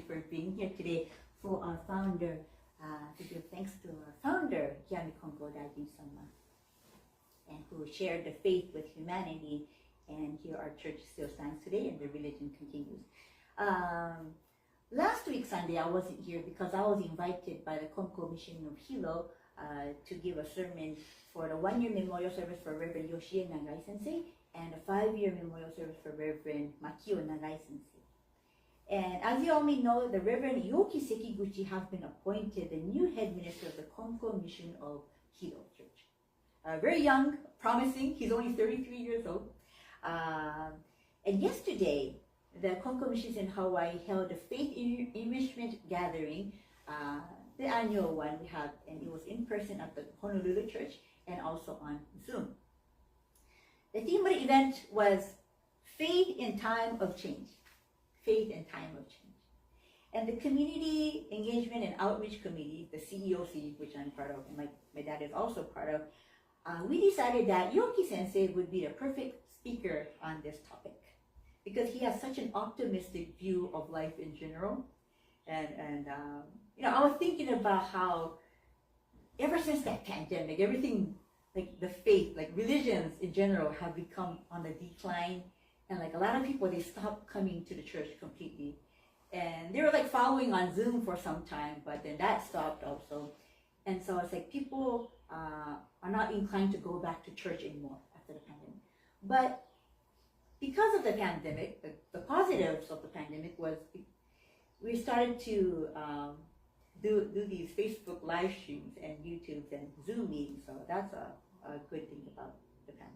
for being here today for our founder, to give thanks to our founder, Ikigami Konko Daijin sama, and who shared the faith with humanity. And here our church still stands today and the religion continues. Last week Sunday I wasn't here because I was invited by the Konko Mission of Hilo to give a sermon for the 1-year memorial service for Reverend Yoshi Nagai Sensei and a 5-year memorial service for Reverend Makio Nagai Sensei. And as you all may know, the Reverend Yoki Sekiguchi has been appointed the new head minister of the Konko Mission of Hilo Church. Very young, promising. He's only 33 years old. And yesterday, the Konko Missions in Hawaii held a Faith Enrichment Gathering, the annual one we had, and it was in person at the Honolulu Church and also on Zoom. The theme of the event was Faith in Time of Change. Faith in Time of Change. And the Community Engagement and Outreach Committee, the CEOC, which I'm part of, and my dad is also part of, we decided that Yoki Sensei would be the perfect speaker on this topic because he has such an optimistic view of life in general. And you know, I was thinking about how ever since that pandemic, everything, like the faith, like religions in general have become on the decline. And like a lot of people, they stopped coming to the church completely. And they were like following on Zoom for some time, but then that stopped also. And so it's like people are not inclined to go back to church anymore after the pandemic. But because of the pandemic, the positives of the pandemic was we started to do these Facebook live streams and YouTubes and Zoom meetings. So that's a good thing about the pandemic.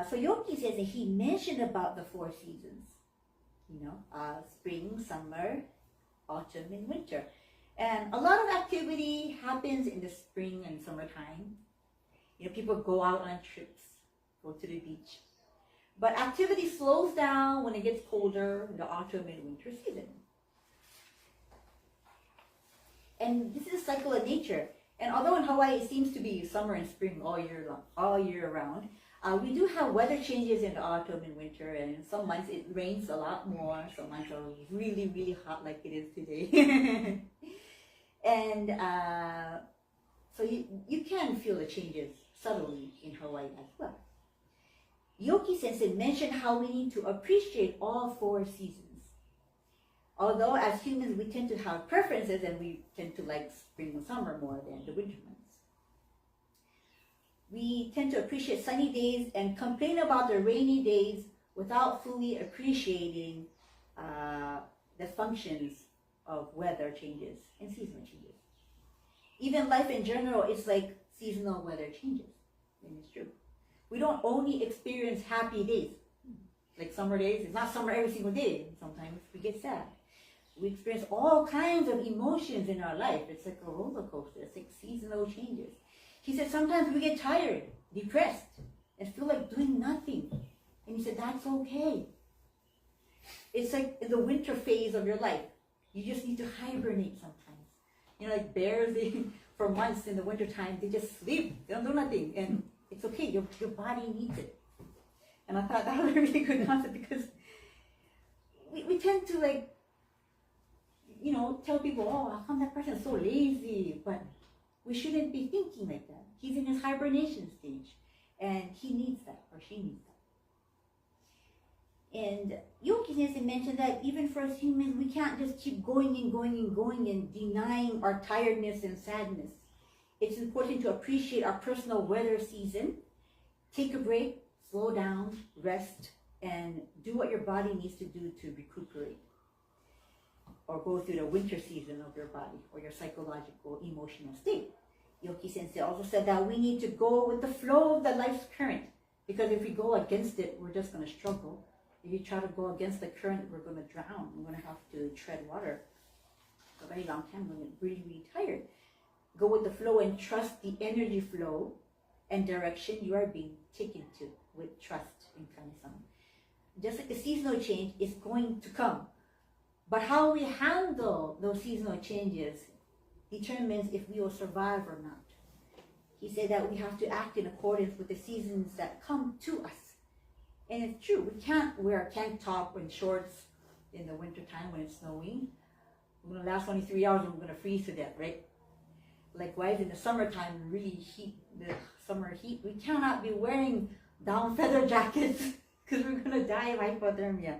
So Yoki says that he mentioned about the 4 seasons, you know, spring, summer, autumn, and winter. And a lot of activity happens in the spring and summertime. You know, people go out on trips, go to the beach. But activity slows down when it gets colder in the autumn and winter season. And this is a cycle of nature. And although in Hawaii it seems to be summer and spring all year round, we do have weather changes in the autumn and winter, and some months it rains a lot more, some months are really, really hot like it is today. And so you can feel the changes subtly in Hawaii as well. Yoki Sensei mentioned how we need to appreciate all 4 seasons. Although as humans we tend to have preferences and we tend to like spring and summer more than the winter months. We tend to appreciate sunny days and complain about the rainy days without fully appreciating the functions of weather changes and seasonal changes. Even life in general is like seasonal weather changes, and it's true. We don't only experience happy days, like summer days. It's not summer every single day. Sometimes we get sad. We experience all kinds of emotions in our life. It's like a roller coaster. It's like seasonal changes. He said sometimes we get tired, depressed, and feel like doing nothing. And he said that's okay. It's like in the winter phase of your life. You just need to hibernate sometimes. You know, like bears, for months in the winter time, they just sleep. They don't do nothing. And it's okay. Your body needs it. And I thought that was a really good concept because we tend to like, you know, tell people, oh, how come that person is so lazy? But we shouldn't be thinking like that. He's in his hibernation stage. And he needs that, or she needs that. And Yoki Sensei mentioned that even for us humans, we can't just keep going and going and going and denying our tiredness and sadness. It's important to appreciate our personal weather season, take a break, slow down, rest, and do what your body needs to do to recuperate or go through the winter season of your body or your psychological, emotional state. Yoki Sensei also said that we need to go with the flow of the life's current, because if we go against it, we're just going to struggle. If you try to go against the current, we're going to drown. We're going to have to tread water for a very long time. We're going to get really, really tired. Go with the flow and trust the energy flow and direction you are being taken to with trust in Kami-sama. Just like the seasonal change is going to come. But how we handle those seasonal changes determines if we will survive or not. He said that we have to act in accordance with the seasons that come to us. And it's true, we can't wear a tank top and shorts, in the winter time when it's snowing. We're going to last only 3 hours and we're going to freeze to death, right? Likewise, in the summertime, really heat, the summer heat, we cannot be wearing down feather jackets because we're going to die of hypothermia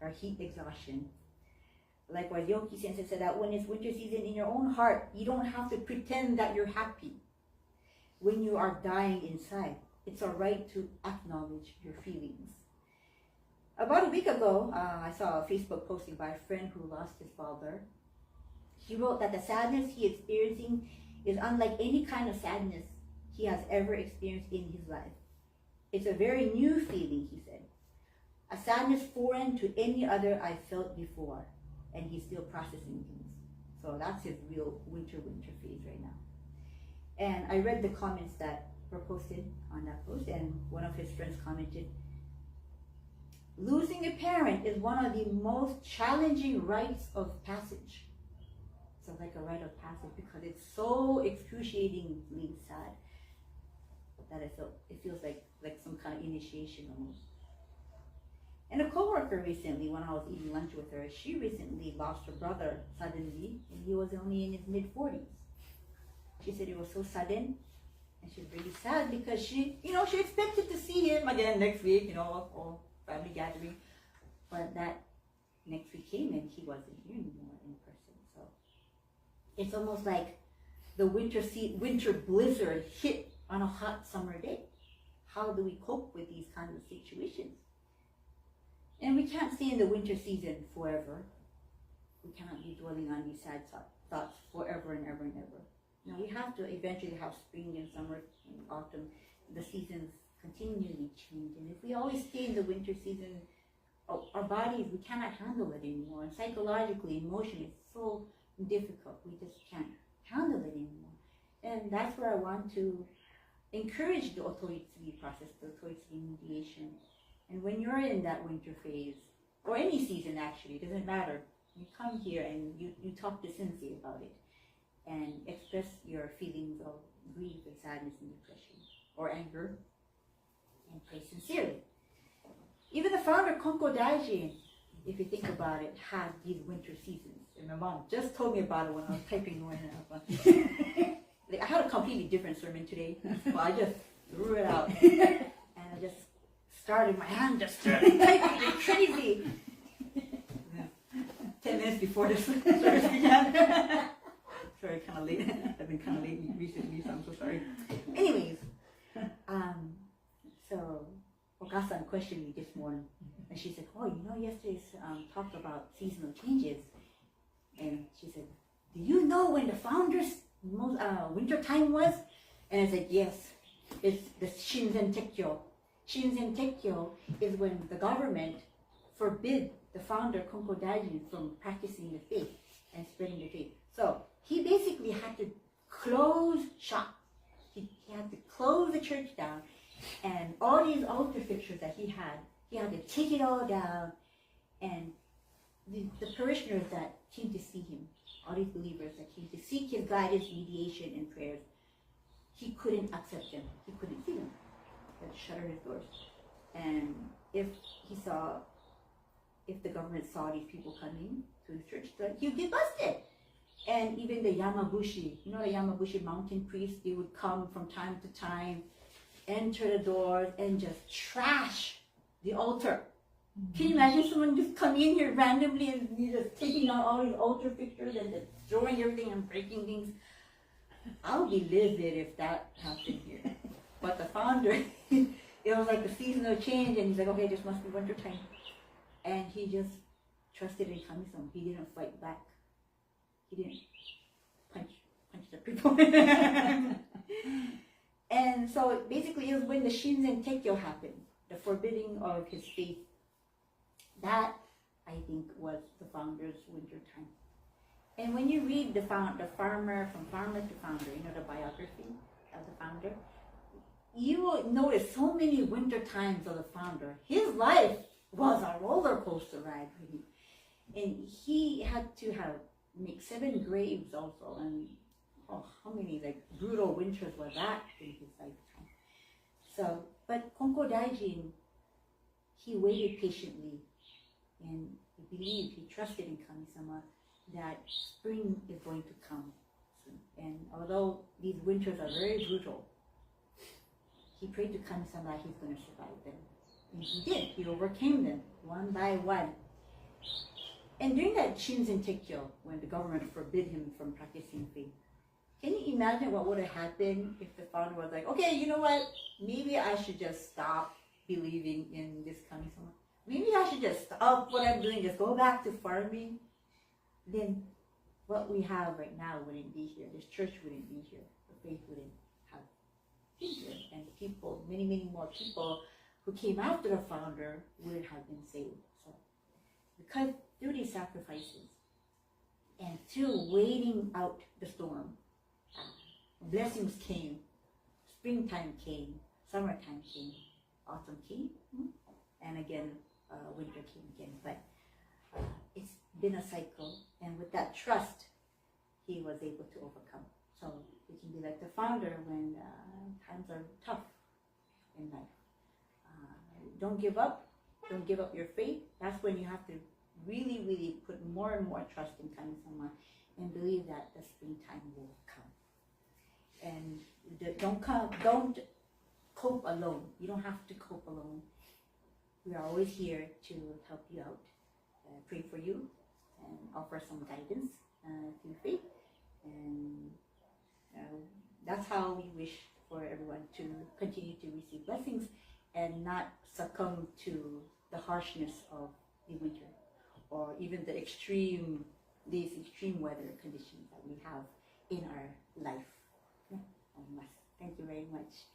or heat exhaustion. Likewise, Yoki Sensei said that when it's winter season in your own heart, you don't have to pretend that you're happy when you are dying inside. It's all right to acknowledge your feelings. About a week ago, I saw a Facebook posting by a friend who lost his father. He wrote that the sadness he is experiencing is unlike any kind of sadness he has ever experienced in his life. It's a very new feeling, he said. A sadness foreign to any other I felt before. And he's still processing things. So that's his real winter phase right now. And I read the comments that were posted on that post, and one of his friends commented, losing a parent is one of the most challenging rites of passage. So like a rite of passage because it's so excruciatingly sad that it feels like some kind of initiation almost. And a coworker recently, when I was eating lunch with her, she recently lost her brother suddenly, and he was only in his mid-40s. She said it was so sudden, and she's really sad because she expected to see him again next week, or family gathering, but that next week came and he wasn't here anymore in person. So it's almost like the winter blizzard hit on a hot summer day. How do we cope with these kinds of situations? And we can't stay in the winter season forever. We cannot be dwelling on these sad thoughts forever and ever and ever. Now we have to eventually have spring and summer and autumn. The seasons continually change. And if we always stay in the winter season, our bodies, we cannot handle it anymore. And psychologically, emotionally, it's so difficult. We just can't handle it anymore. And that's where I want to encourage the Otoitsugi process, the Otoitsugi mediation. And when you're in that winter phase, or any season actually, it doesn't matter, you come here and you talk to Sensei about it and express your feelings of grief and sadness and depression or anger and pray sincerely. Even the founder, Konko Daijin, if you think about it, had these winter seasons. And my mom just told me about it when I was typing one up. I had a completely different sermon today, but I just threw it out. And I just started, my hand just started typing like crazy. 10 minutes before this service began. Sorry, kind of late. I've been kind of late recently, so I'm so sorry. Anyways, so Okasan questioned me this morning, and she said, "Oh, yesterday's talked about seasonal changes," and she said, "Do you know when the founders' winter time was?" And I said, "Yes, it's the Shinzen Tekkyo. Shinzen Tekkyo is when the government forbid the founder Konko Daijin from practicing the faith and spreading the faith. So he basically had to close shop. He had to close the church down, and all these altar fixtures that he had to take it all down. And the parishioners that came to see him, all these believers that came to seek his guidance, mediation, and prayers, he couldn't accept them. He couldn't see them. He had to shutter his doors. And if the government saw these people coming to the church, he would get busted. And even the Yamabushi, the Yamabushi mountain priests, they would come from time to time, enter the doors, and just trash the altar. Mm-hmm. Can you imagine someone just coming in here randomly and just taking out all these altar fixtures and just throwing everything and breaking things? I would be livid if that happened here. But the founder, it was like the seasonal change, and he's like, okay, this must be winter time. And he just trusted in Kami-sama. He didn't fight back. He didn't punch the people. And so basically it was when the Shinzen Tekkyo happened, the forbidding of his faith. That, I think, was the founder's winter time. And when you read the farmer, from farmer to founder, the biography of the founder, you will notice so many winter times of the founder. His life was a roller coaster ride, really. And he had to make 7 graves also, and how many brutal winters was that in his lifetime. So, but Konko Daijin, he waited patiently, and he believed, he trusted in Kami-sama that spring is going to come soon. And although these winters are very brutal, he prayed to Kami-sama that he's going to survive them. And he did. He overcame them one by one. And during that Shinzen Tekkyo, when the government forbid him from practicing faith, can you imagine what would have happened if the founder was like, okay, you know what? Maybe I should just stop believing in this Kami-sama. Maybe I should just stop what I'm doing, just go back to farming. Then what we have right now wouldn't be here. This church wouldn't be here. The faith wouldn't have been here. And people, many, many more people who came after the founder would have been saved. So, because through these sacrifices and through waiting out the storm, blessings came, springtime came, summertime came, autumn came, and again, winter came again. But it's been a cycle, and with that trust, he was able to overcome. So we can be like the founder when times are tough in life. Don't give up. Don't give up your faith. That's when you have to really, really put more and more trust in Kami-sama and believe that the springtime will come. And don't cope alone. You don't have to cope alone. We are always here to help you out, pray for you, and offer some guidance through faith. And that's how we wish for everyone to continue to receive blessings and not succumb to the harshness of the winter or even these extreme weather conditions that we have in our life. Thank you very much.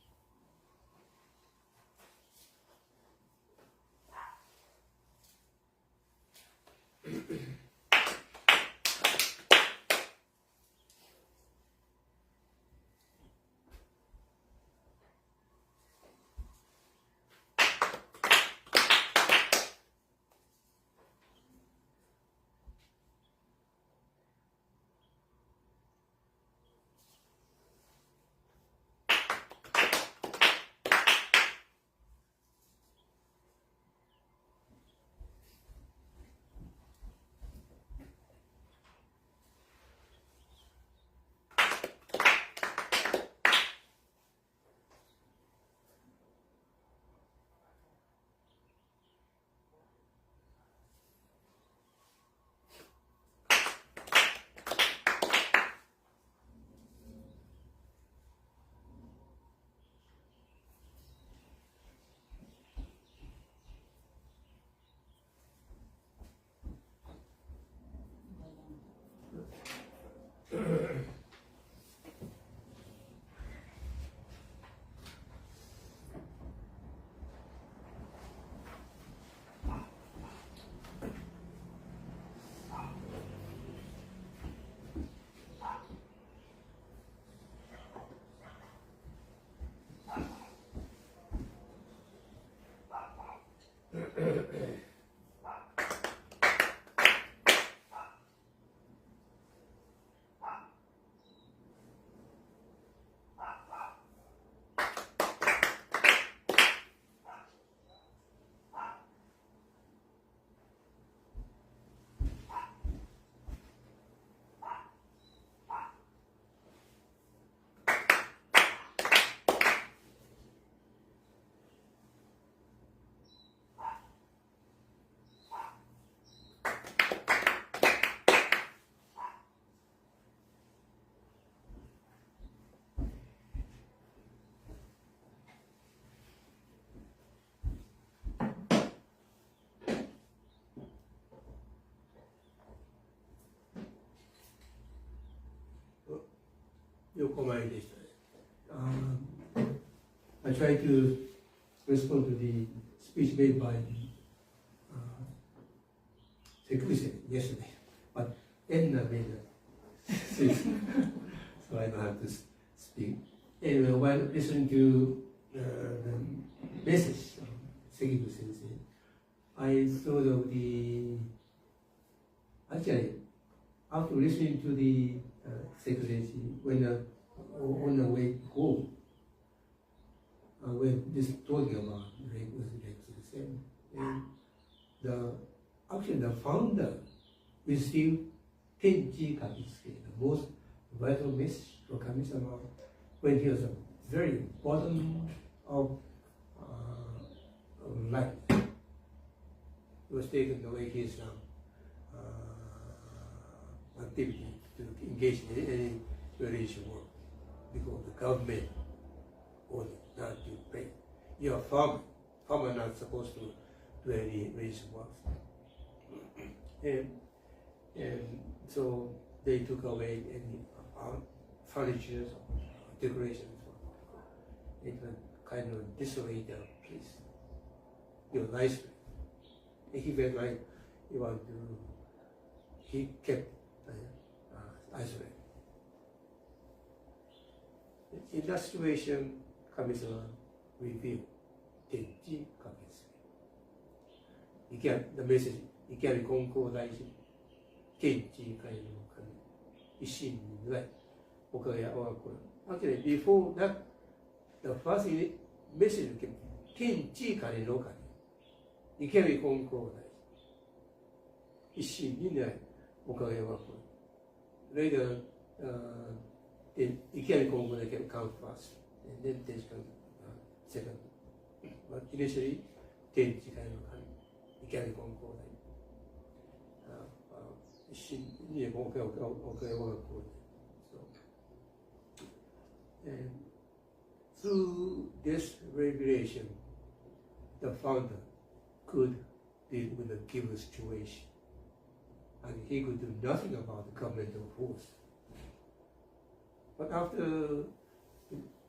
I try to respond to the speech made by Sekiguchi yesterday, but Edna made a speech, so I don't have to speak. Anyway, while listening to the message of Sekiguchi Sensei, I thought of actually, after listening to the Sekiguchi, when on the way home, when this talking about was the same, and actually the founder received Tenji Kamisake, the most vital message from Kami-sama when he was at the very bottom of life. He was taken away his activity to engage in any religious work because the government ordered not to pray. You are farmer. Farmer not supposed to do any religious work. And so they took away any furniture, decorations. It was kind of disarray the place. It was nice. And he felt like he kept isolated. In that situation, Kami-sama revealed Tenji Kamisake. The message, Ikigami Konko Daijin, Tenji Kai no Kami, Ishin Nai, Okage Awakura. Actually, before that, the first message came, Tenji Kai no Kami, Ikigami Konko Daijin, Ishin Nai, Okage Awakura. Later, Ikigami Konko Daijin come first, and then Tenji come second. But initially, Tenji Kai no Kami, Ikigami Konko Daijin. And through this revelation, the founder could deal with the given situation, and he could do nothing about the governmental force. But after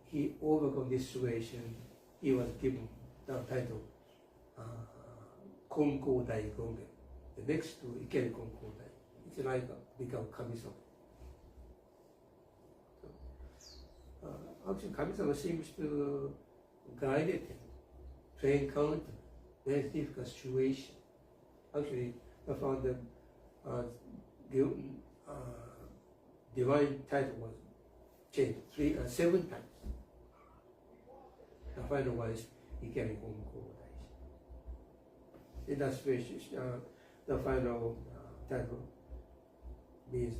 he overcome this situation, he was given the title Konko Daijin, the next to Ikigami Konko Daijin. It's like become Kami-sama. Actually, Kami-sama seems to guide him to encounter very difficult situation. Actually, the founder divine title was changed 7 times. The final one is Ikigami Konko Daijin. In that situation, the final title means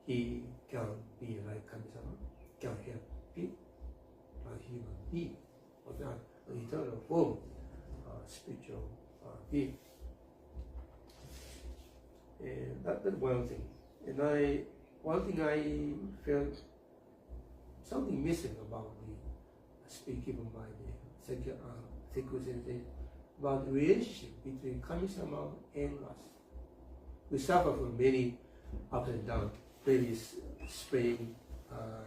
he can be like Kami-sama, can help people, a human being, or not an eternal form, spiritual being. And that's one thing. And one thing I felt something missing about the speech given by the Sekiguchi about the relationship between Kami-sama and us. We suffer from many ups and downs, maybe spring,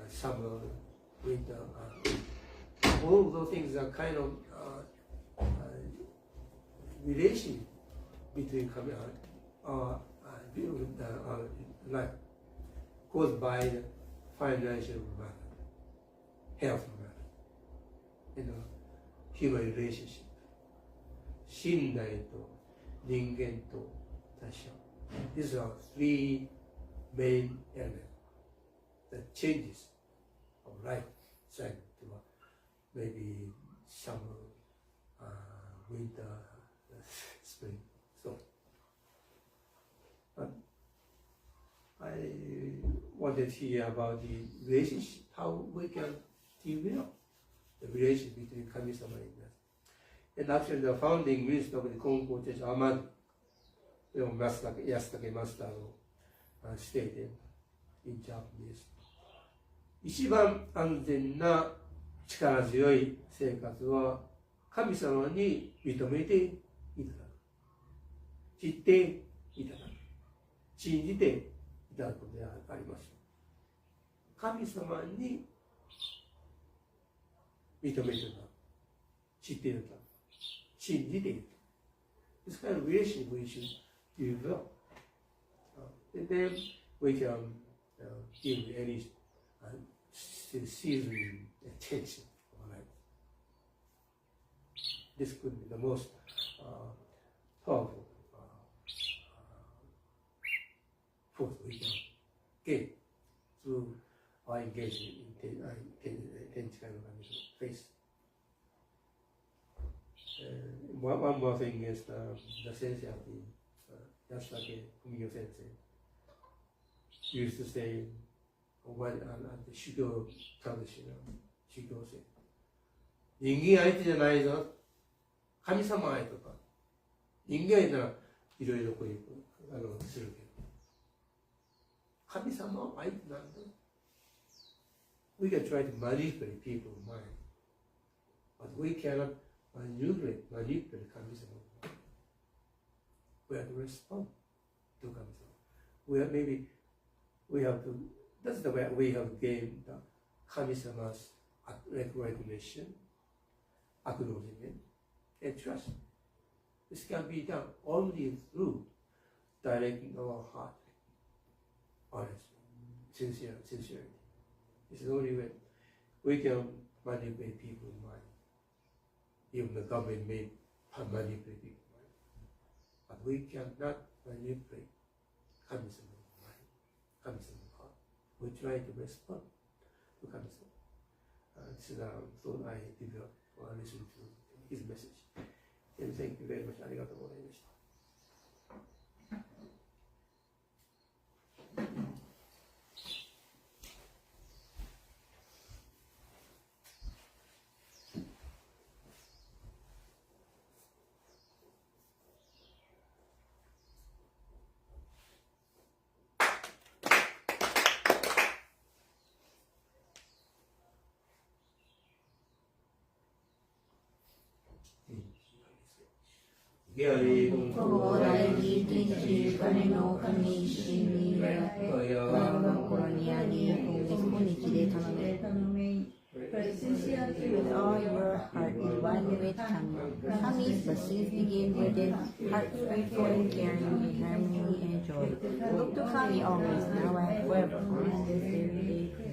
summer, winter. All those things are kind of relation between life caused by the financial matter, health matter, human relationship, 信頼と人間と他者. These are 3 main elements that changes of life cycle to maybe summer, winter, spring. So I wanted to hear about the relationship, how we can develop the relationship between Kami-sama and us. And actually the founding minister of the Konko Church, Ahmad Yasutake Master stated in Japanese, 一番安全な力強い生活は神様に認めていただく、知っていただく、信じていただくことであります。神様に認めていただく、知っていただく、信じていただく。This kind of relationship we should develop. And then we can deal with any season tension of life. This could be the most powerful force we can gain through our engagement in kind of faith. One more thing is the sense of the just like Fumio Sensei used to say at the Shugyo tradition, Shugyo say, 人間相手じゃないぞ、神様相手とか、人間相手ならいろいろこういうするけど、神様は相手なんだ。We can try to manipulate people's mind, but we cannot manipulate 神様。We have to respond to 神様。We have to, that's the way we have gained the 神様's recognition, acknowledgement, and trust. This can be done only through directing our heart, honesty, sincerity. It's the only way we can manipulate people's mind. Even the government may manipulate people's mind, but we cannot manipulate Kami-sama's mind, Kami-sama's heart. We try to respond to Kami-sama. This is a thought I developed while listening to his message. And thank you very much. ありがとうございました。Ikigami Konko Daijin Tenshi Kane no Kami Shinri With all your heart, evaluate Kami. Kami's blessings begin within, heart grateful and caring, harmony and joy. Look to Kami always, now and forever, and this everyday prayer.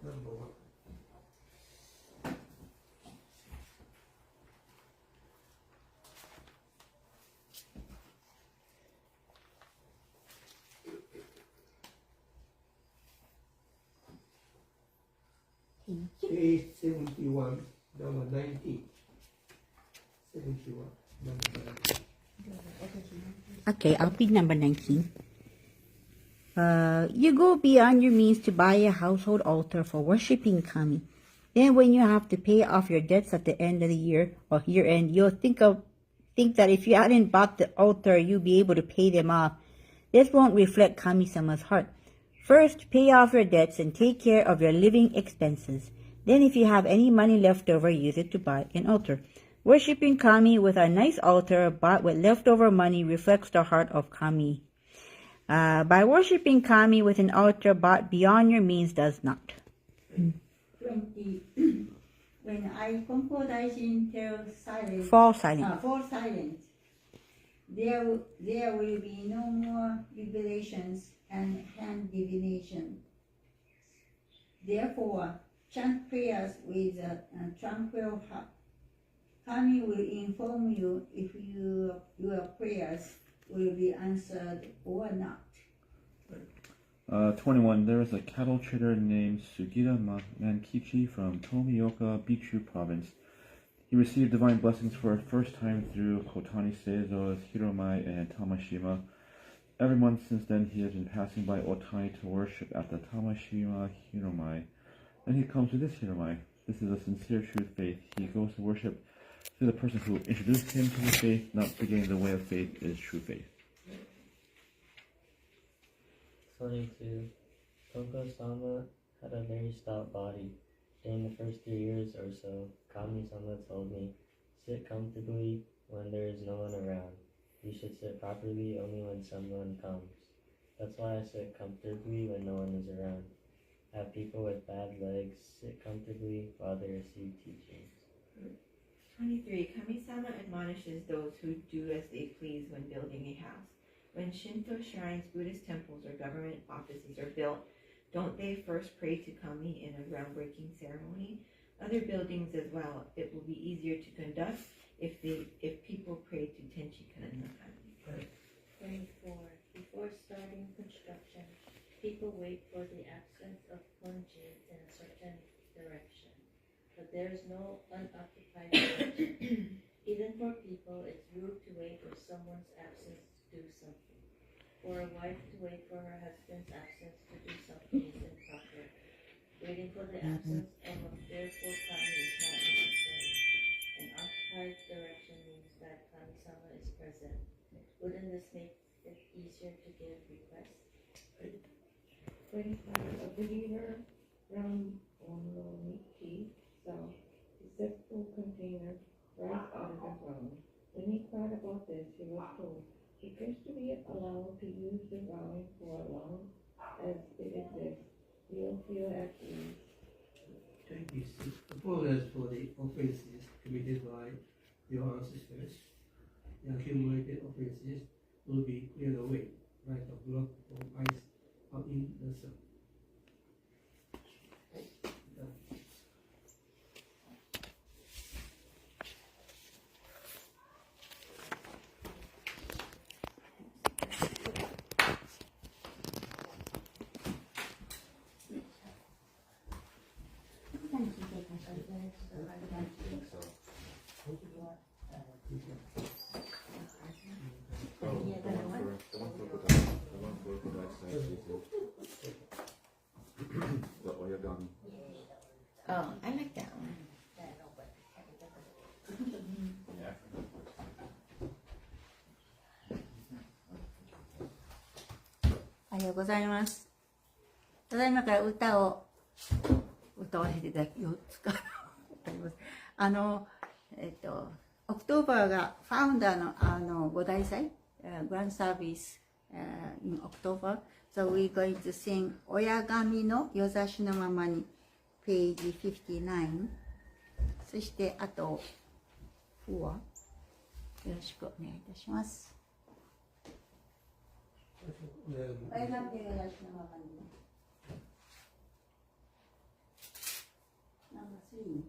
Number 1. Page 71, number 19. 71, number 19. Okay, I'll be number 19. You go beyond your means to buy a household altar for worshiping Kami. Then when you have to pay off your debts at the end of the year or year end, you'll think that if you hadn't bought the altar, you'd be able to pay them off. This won't reflect Kami-sama's heart. First, pay off your debts and take care of your living expenses. Then if you have any money left over, use it to buy an altar. Worshipping Kami with a nice altar bought with leftover money reflects the heart of Kami. By worshipping Kami with an altar bought beyond your means does not. 20. When Konko Daijin tells silence, Fall silent. Fall silent, there will be no more revelations and hand divination. Therefore, chant prayers with a tranquil heart. Kami will inform you if your prayers will be answered or not. 21. There was a cattle trader named Sugita Mankichi from Tomioka Bichu province. He received divine blessings for the first time through Kotani Seizo's Hiromai and Tamashima. Every month since then, he has been passing by Otani to worship at the Tamashima Hiromai. Then he comes to this Hiromai. This is a sincere true faith. He goes to worship through the person who introduced him to the faith, not beginning the way of faith is true faith. 22. Konko-sama had a very stout body. During the first 3 years or so, Kami-sama told me, sit comfortably when there is no one around. You should sit properly only when someone comes. That's why I sit comfortably when no one is around. Have people with bad legs sit comfortably while they receive teachings. 23. Kami-sama admonishes those who do as they please when building a house. When Shinto shrines, Buddhist temples, or government offices are built, don't they first pray to Kami in a groundbreaking ceremony? Other buildings as well. It will be easier to conduct if people pray to Tenchi-kan no Kami. 24. Before starting construction, people wait for the absence of punji in a certain direction. But there is no unoccupied direction. Even for people, it's rude to wait for someone's absence to do something. For a wife to wait for her husband's absence to do something is improper. Waiting for the absence of a fearful kami is not necessary. An occupied direction means that kami-sama is present. Wouldn't this make it easier to give requests? 25. A believer from Onroniki saw a zipful container rise out of the ground. When he thought about this, he was told, it appears to be allowed to use the vowing for as long as it exists. You'll feel at ease. 26. Apologize for the offenses committed by your ancestors. The accumulated offenses will be cleared away like a block of ice out in the sun. Oh, I like that one. おはようございます。ただいまから歌を歌わせていただき4つから歌います。オクトーバーがファウンダーのご大祭、Grand Service in October. So we're going to sing 親神の夜差しのままに page 59. そしてあと4よろしくお願いいたします。親神の夜差しのままに Number 3.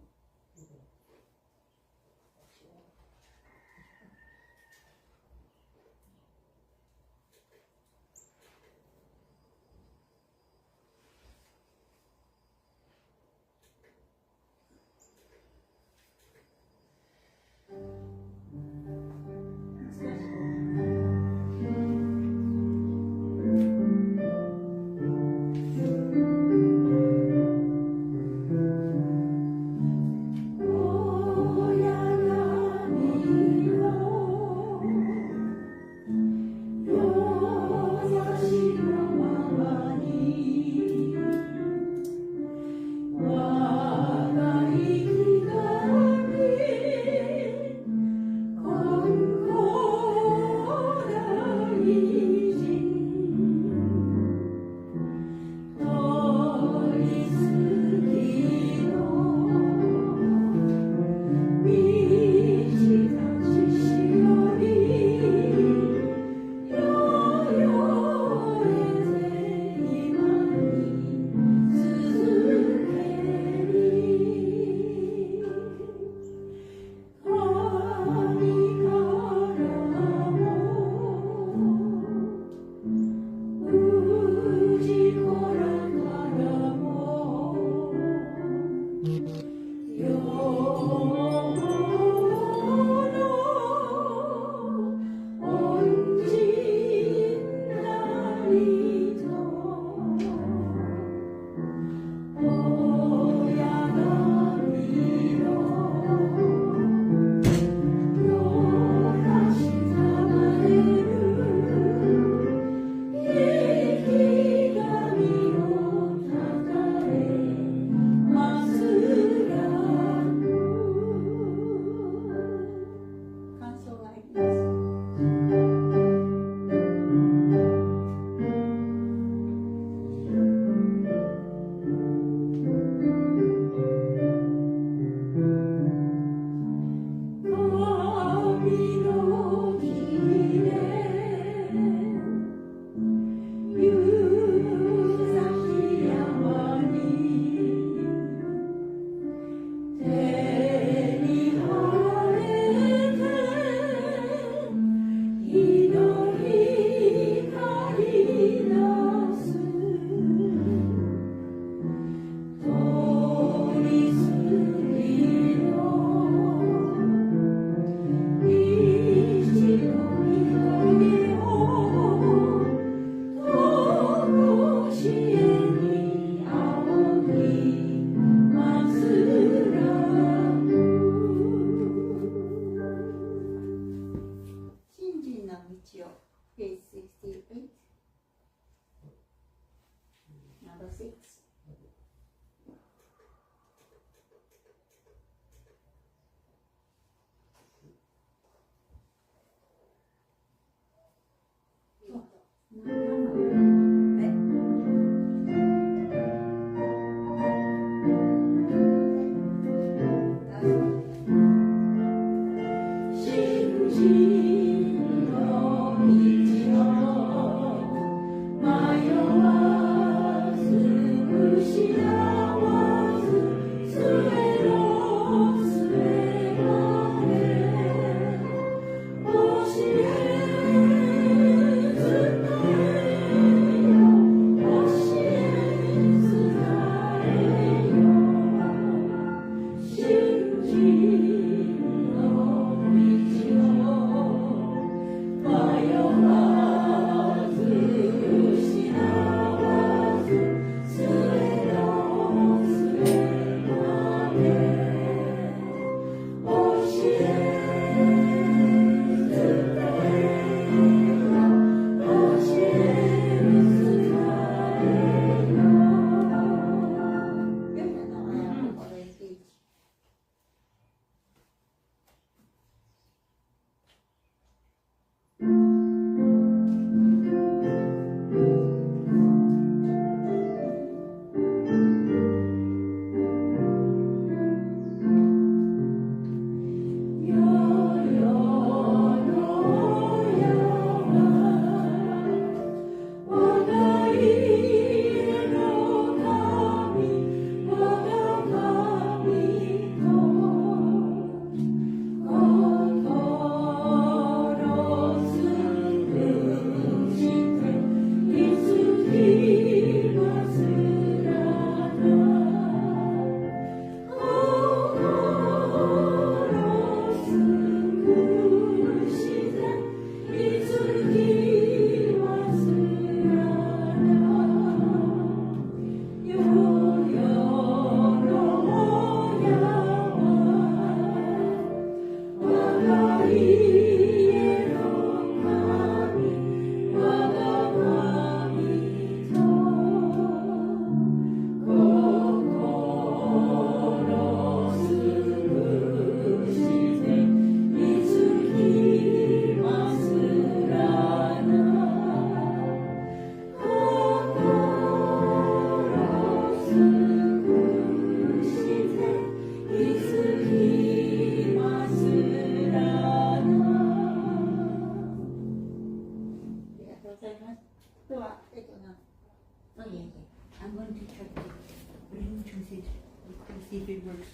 see if it works.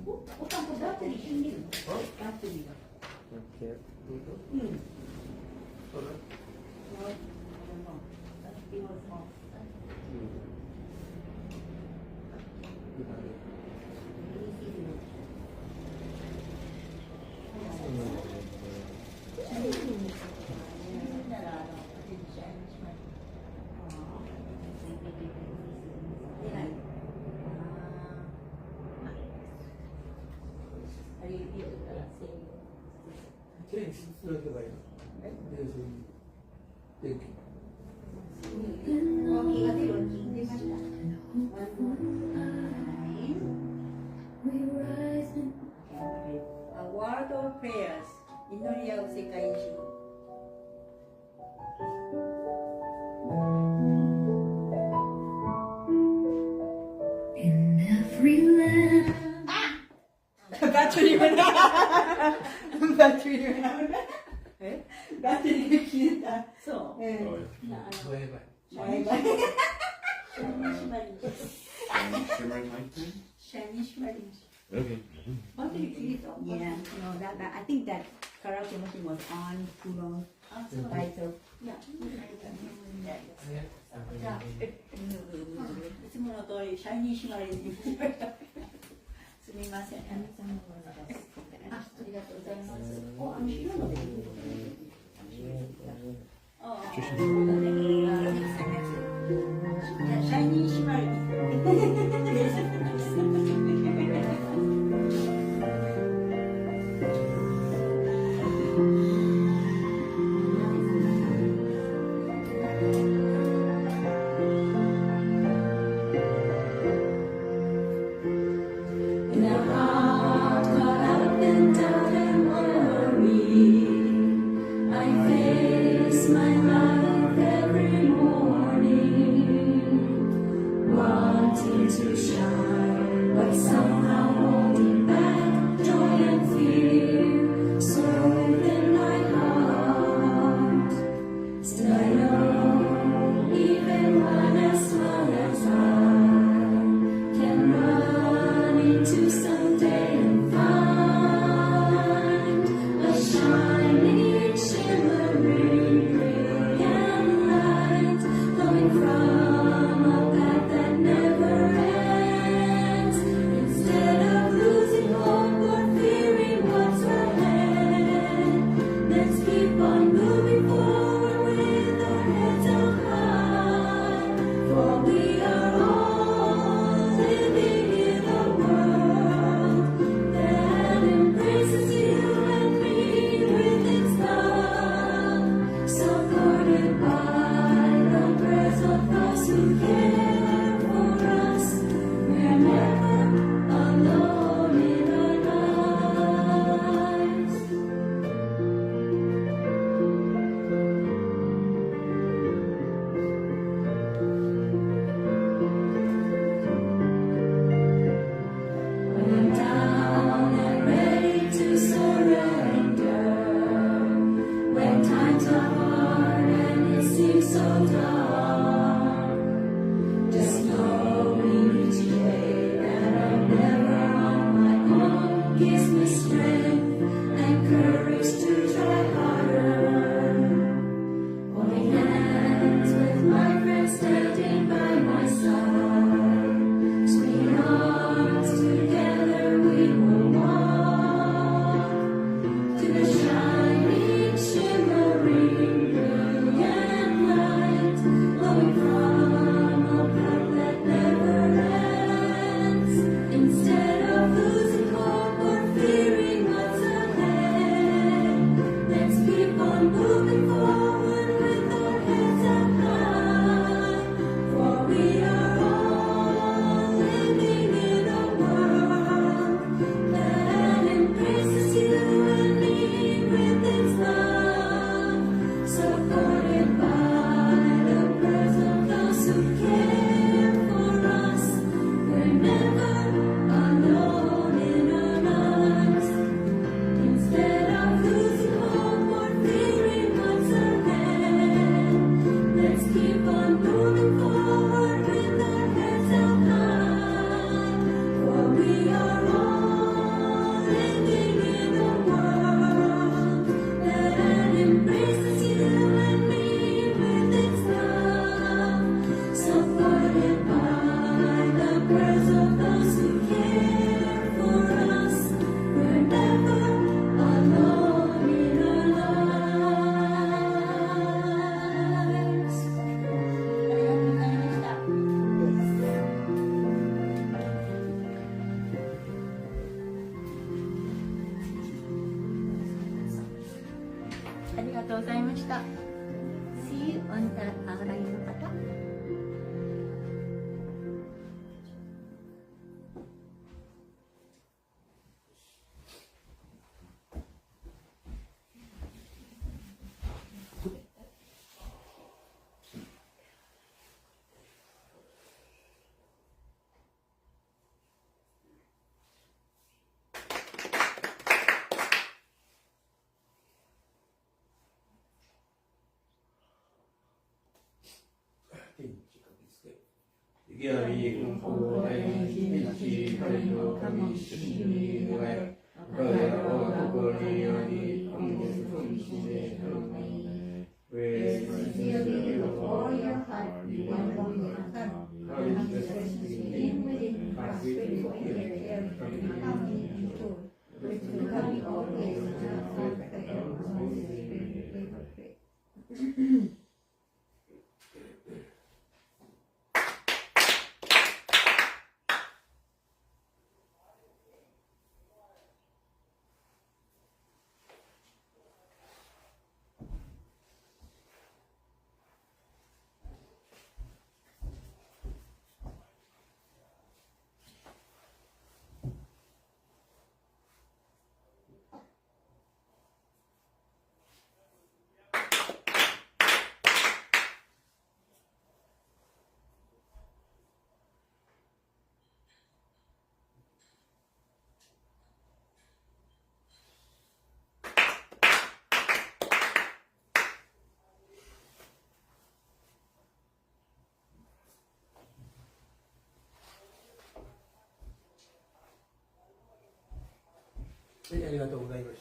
오빠 그 배터리 생기는 거? 배터리가. 이렇게 응. Solar? Change 이렇게 봐요. 그래서 이렇게. 거기가 들어오긴 되겠다. A word of prayers. 인도리아 세카이시. In every land. 배터리가 나. 배터리가 나오네. 예? 배터리가 길다. 소. 예. 뭐 해봐요. Okay. Yeah, no, that I think that karaoke machine was on too long. Right, so yeah. いつもの通りシャイニーシマリにすみません。ありがとうございます。お、白のでいいシャイニーシマリ。From a path that never ends. ありがとうございました。See you on the 来の方。Ikigami Konko Daijin, Kami Shini Murai, Brother Okokori Yoni, Pray sincerely with all your heart, one will come. Courage in within, prosperity in every harmony and joy. With becoming always and forever. Pray. はい、ありがとうございまし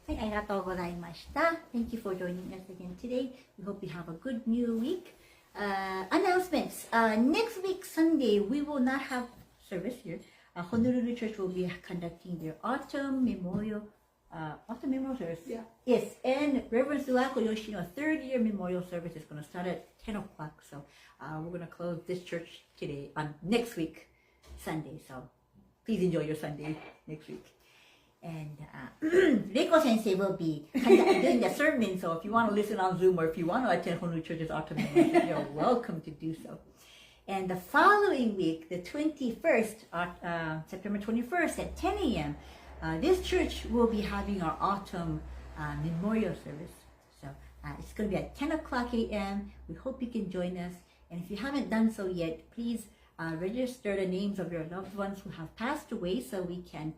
た。はい、ありがとうございました。Thank you for joining us again today. We hope you have a good new week. Announcements. Next week, Sunday, we will not have service here. Honolulu Church will be conducting their autumn memorial service. Yeah. Yes, and Reverend Suako Yoshino's third-year memorial service is going to start at 10 o'clock. So we're going to close this church today on next week, Sunday. So please enjoy your Sunday next week. And Reiko Sensei will be doing the sermon, so if you want to listen on Zoom or if you want to attend Honolulu Church's autumn memorial, you're welcome to do so. And the following week, the 21st, September 21st at 10 a.m., this church will be having our autumn memorial service. So it's going to be at 10 o'clock a.m. We hope you can join us. And if you haven't done so yet, please register the names of your loved ones who have passed away so we can